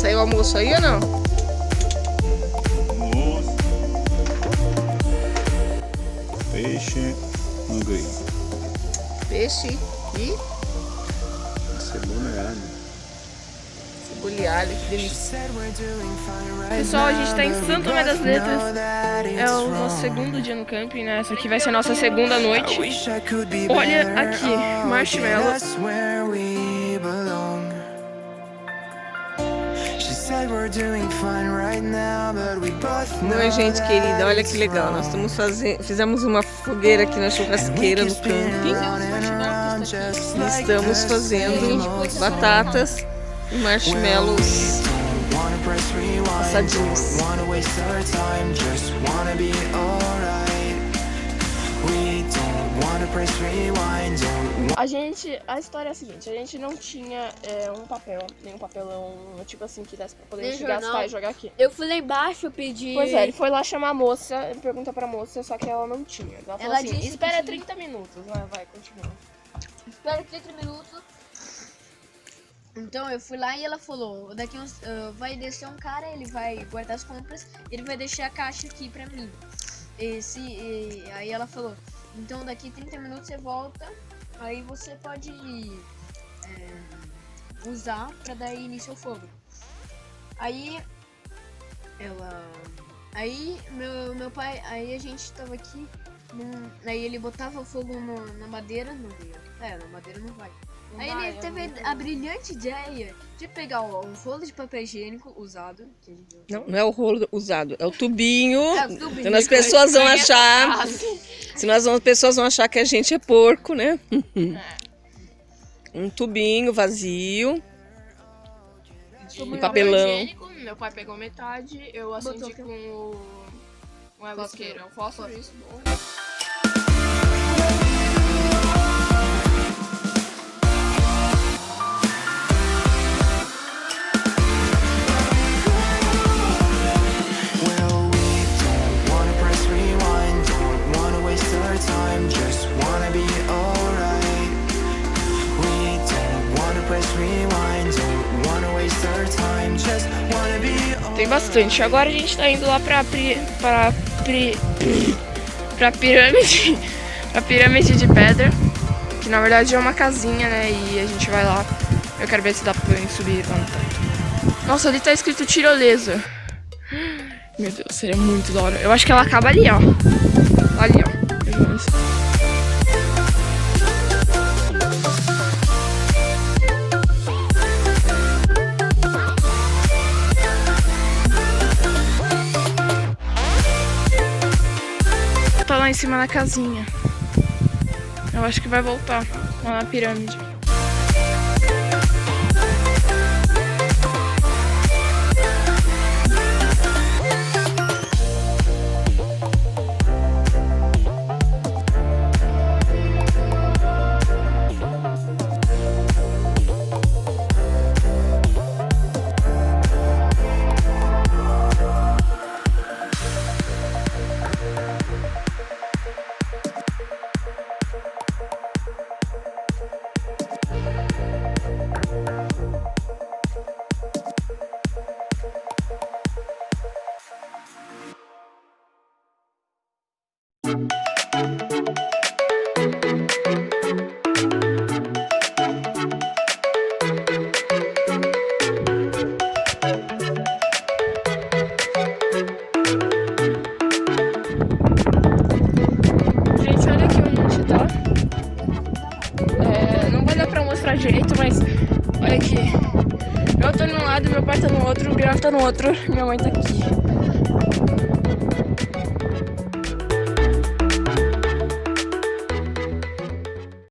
Saiu o almoço aí ou não? Almoço. Peixe no grill. Peixe e Cebola e alho. cebola e alho, que delícia. Pessoal, a gente tá em Santo Tomé das Letras. É o nosso segundo dia no camping, né? Essa aqui vai ser a nossa segunda noite. Olha aqui, marshmallow. Oi, gente querida, olha que legal. Nós fizemos uma fogueira aqui na churrasqueira no camping. E estamos fazendo batatas e marshmallows assadinhos. A história é a seguinte, a gente não tinha nenhum papelão, tipo assim, que desse pra poder Nem gastar jornal. e jogar aqui. Eu fui lá embaixo, eu pedi... Pois é, ele foi lá chamar a moça, pergunta pra moça, só que ela não tinha. Ela falou assim, disse espera que 30 minutos, vai, continua. Espera 30 minutos. Então eu fui lá e ela falou, daqui uns... vai descer um cara, ele vai guardar as compras, ele vai deixar a caixa aqui pra mim. Aí ela falou, então daqui 30 minutos você volta, aí você pode usar pra dar início ao fogo. Aí meu pai, aí a gente tava aqui, aí ele botava o fogo na madeira, na madeira não vai. Aí ele teve a brilhante ideia de pegar um rolo de papel higiênico usado. Não é o rolo usado, é o tubinho. Então as que pessoas vão achar. As pessoas vão achar que a gente é porco, né? Um tubinho vazio. Um papelão. Higiênico, meu pai pegou metade, eu acendi com o isqueiro, é um fósforo, isso. Tem bastante. Agora a gente tá indo lá pra pirâmide. Pra pirâmide de pedra. Que na verdade é uma casinha, né? E a gente vai lá. Eu quero ver se dá pra subir lá no teto. Nossa, ali tá escrito tirolesa. Meu Deus, seria muito da hora. Eu acho que ela acaba ali, ó. Ali, ó. Tá lá em cima na casinha. Eu acho que vai voltar lá na pirâmide. Gente, olha aqui onde a gente tá. Não vai dar pra mostrar direito, mas olha aqui. Eu tô num lado, meu pai tá no outro, o Guilherme tá no outro, minha mãe tá aqui.